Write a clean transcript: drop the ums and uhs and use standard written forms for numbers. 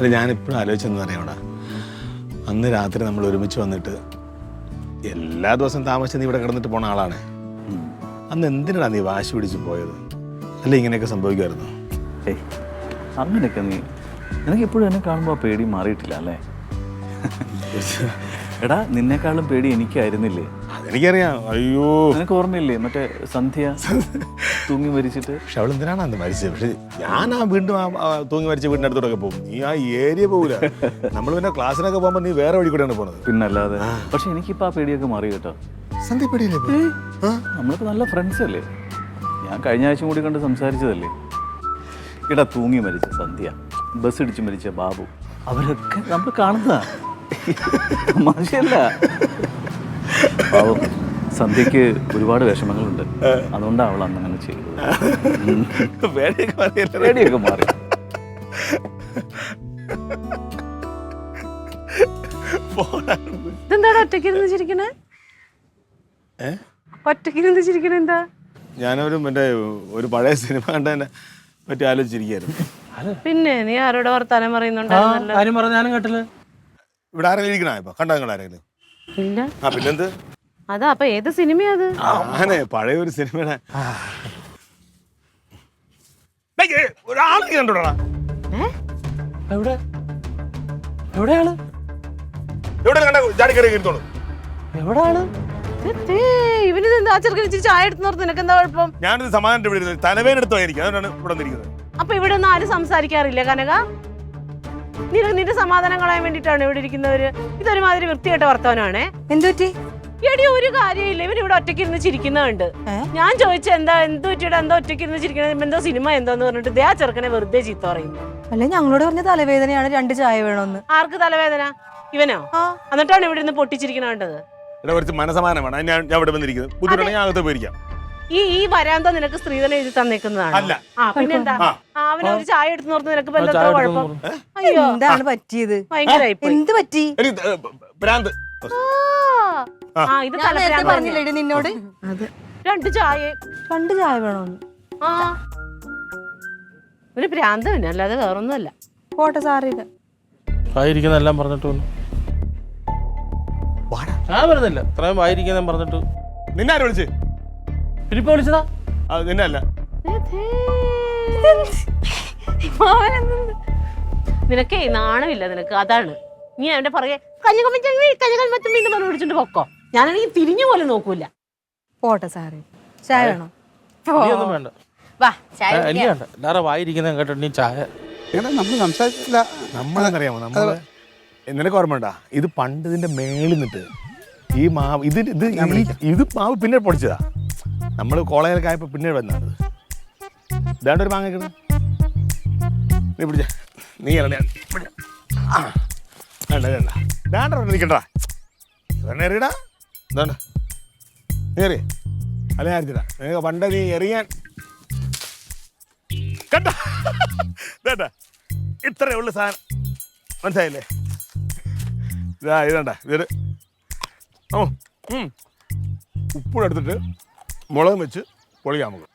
അല്ല ഞാനിപ്പോഴും ആലോചിച്ചെന്ന് അറിയാമടാ, അന്ന് രാത്രി നമ്മൾ ഒരുമിച്ച് വന്നിട്ട് എല്ലാ ദിവസവും താമസിച്ച് നീ ഇവിടെ കിടന്നിട്ട് പോണ ആളാണ്. അന്ന് എന്തിനാ നീ വാശി പിടിച്ച് പോയത്? അല്ല ഇങ്ങനെയൊക്കെ സംഭവിക്കുമായിരുന്നു? ഏയ് അങ്ങനെയൊക്കെ നിനക്ക് എപ്പോഴും എന്നെ കാണുമ്പോൾ പേടി മാറിയിട്ടില്ല അല്ലേ? എടാ നിന്നെക്കാളും പേടി എനിക്കായിരുന്നില്ലേ? അതെനിക്കറിയാം. അയ്യോ നിനക്ക് ഓർമ്മയില്ലേ മറ്റേ സന്ധ്യ തൂങ്ങി മരിച്ചിട്ട്? പക്ഷെ അവൾ എന്തിനാണ് അന്ന് മരിച്ചത്? പക്ഷെ ഞാൻ വീണ്ടും തൂങ്ങി മരിച്ച വീടിൻ്റെ അടുത്തോടൊക്കെ പോകും. നീ ആ ഏരിയ പോകില്ല. നമ്മൾ പിന്നെ ക്ലാസ്സിനൊക്കെ പോകുമ്പോൾ നീ വേറെ വഴി കൂടെയാണ് പോകുന്നത്. പിന്നല്ലാതെ. പക്ഷെ എനിക്കിപ്പോൾ ആ പേടിയൊക്കെ മാറി കേട്ടോ. സന്ധ്യ പേടിയില്ലേ? നമ്മളിപ്പോൾ നല്ല ഫ്രണ്ട്സ് അല്ലേ? ഞാൻ കഴിഞ്ഞ ആഴ്ച കൂടി കണ്ട് സംസാരിച്ചതല്ലേ. ഇടാ തൂങ്ങി മരിച്ച സന്ധ്യ, ബസ് ഇടിച്ച് മരിച്ച ബാബു, അവരൊക്കെ നമ്മൾ കാണുന്നതാ. തമാശയല്ല. പാവം സന്ധ്യക്ക് ഒരുപാട് വിഷമങ്ങളുണ്ട്. അതുകൊണ്ടാണ് അവൾ അന്ന് അങ്ങനെ ചെയ്തത്. പേടിയൊക്കെ മാറി. ഇതെന്താടാ ഒറ്റയ്ക്കിരുന്ന് ചിരിക്കണേ? ഒറ്റയ്ക്കിരുന്ന് ചിരിക്കണേ എന്താ? ഞാനൊരു മറ്റേ ഒരു പഴയ സിനിമ കണ്ടതിനെ പറ്റി ആലോചിച്ചിരിക്കുകയായിരുന്നു. പിന്നെ നീ ആരോടെ വർത്താനം പറയുന്നുണ്ടായിരുന്നല്ലോ? ഞാനും കേട്ടില്ല. ഇവിടെ ആരെങ്കിലും ഇരിക്കണ ഇപ്പൊ കണ്ടോ നിങ്ങൾ ആരെങ്കിലും? ഇല്ല. ആ പിന്നെന്ത്? അതാ അപ്പൊ ഏത് സിനിമയാ അത്? അങ്ങനെ പഴയ ഒരു സിനിമയുടെ ഒരാളെ കണ്ടോടാ. എവിടെ എവിടെയാണ്? എവിടെ കണ്ട ചാടി കയറി ഇരുത്തോളൂ. എവിടെ ആള്? ഇവനിത് എന്താ ചെറുക്കൻ ഇച്ചിരി ചായ എടുത്ത് നിർത്തി? നിനക്ക് എന്താ കുഴപ്പം? ഞാനിത് സമാധാനം ഇവിടെ തലവേനെടുത്തായിരിക്കും, അതുകൊണ്ടാണ് ഇവിടെ വന്നിരിക്കുന്നത്. അപ്പൊ ഇവിടെ ഒന്നും ആരും സംസാരിക്കാറില്ല കനക? നിന്റെ സമാധാനം കളയാൻ വേണ്ടിട്ടാണ് ഇവിടെ ഇരിക്കുന്നവര്. ഇതൊരുമാതിരി വൃത്തിയായിട്ട വർത്തമാനമാണേ. എന്തുപറ്റി? എടി ഒരു കാര്യമില്ല, ഇവർ ഇവിടെ ഒറ്റയ്ക്ക് ഇരുന്ന് ചിരിക്കുന്നുണ്ട്. ഞാൻ ചോദിച്ച എന്താ എന്ത് പറ്റിയുടെ എന്താ ഒറ്റയ്ക്ക് ഇരുന്ന് ചിരിക്കണത്, എന്തോ സിനിമ എന്തോന്ന് പറഞ്ഞിട്ട് ദേ ആ ചെറുക്കനെ വെറുതെ ചീത്ത പറയുന്നു. അല്ലെ ഞങ്ങളോട് പറഞ്ഞ തലവേദനയാണ്, 2 ചായ വേണമെന്ന്. ആർക്ക് തലവേദന? ഇവനോ? എന്നിട്ടാണ് ഇവിടെ നിന്ന് പൊട്ടിച്ചിരിക്കണത്. കുറച്ച് മനസമാനമാണ് ഞാൻ ഇവിടെ വന്നിരിക്കുന്നത്. ബുദ്ധിമുട്ടാണ് ഞാൻ അകത്ത് പോയിരിക്കാം. ഈ വരാന്തോ നിനക്ക് സ്ത്രീധനം എഴുതി തന്നേക്കുന്നതാണ്? അല്ല. പിന്നെന്താ? അവന് ഒരു ചായ എടുത്ത് നോർത്ത് നിനക്ക് എന്താ കുഴപ്പം? അയ്യോ എന്താണ് പറ്റിയത്? ഭയങ്കരായി. എന്ത് പറ്റി? ഇത് പറഞ്ഞില്ലേ നിന്നോട്? 2 ചായ 2 ചായ വേണമെന്ന്. ഒരു ഭ്രാന്ത് തന്നെ, അല്ലാതെ വേറൊന്നുമല്ല. പോട്ടെ സാറില്ല. വായിരിക്കുന്നെല്ലാം പറഞ്ഞിട്ട് ഞാൻ വരുന്നില്ല. ഇത്രയും വായിരിക്കുന്ന പറഞ്ഞിട്ട് നിന്നെ ആര് വിളിച്ച്? പിരിപ്പ് വിളിച്ചതാ? നിന്നെ അല്ല. നിനക്കേ നാണമില്ല നിനക്ക്, അതാണ്. നീ അവന്റെ പറയെ കഞ്ഞകമ്മ വിളിച്ചിട്ട് പൊക്കോ. ഞാനാണെങ്കിൽ തിരിഞ്ഞു പോലും നോക്കൂല. പോട്ടെ സാറേ, ചായ വേണോ? ഒന്നും വേണ്ട. എനിക്ക് വേണ്ട. എല്ലാവരും വായിരിക്കുന്ന കേട്ടോ നീ ചായ. നമ്മൾ സംസാരിച്ചില്ല. നമ്മളെന്നറിയാമോ നമ്മള് നിനക്ക് ഓർമ്മ ഉണ്ടാ? ഇത് പണ്ട് ഇതിന്റെ മേളിൽ നിന്നിട്ട് ഈ മാവ് ഇത് മാവ് പിന്നെ പൊടിച്ചതാ. നമ്മൾ കോളേജിലൊക്കെ ആയപ്പോ പിന്നീട് വന്നത്. ഇതാണ്ട് ഒരു മാങ്ങ നീ പിടിച്ച നീ നിൽക്കണ്ടാ എറിയടാ. എന്താണ് നീ എറിയ അല്ല ഞാൻ അരിച്ചിടാ. നിങ്ങൾക്ക് പണ്ട് നീ എറിയാൻ കണ്ട ഇത്രയേ ഉള്ളു സാധനം, മനസ്സിലായില്ലേ? ഇതണ്ട ഇതൊരു ഉപ്പും എടുത്തിട്ട് മുളകും വെച്ച് പൊളിക്കാം നമുക്ക്.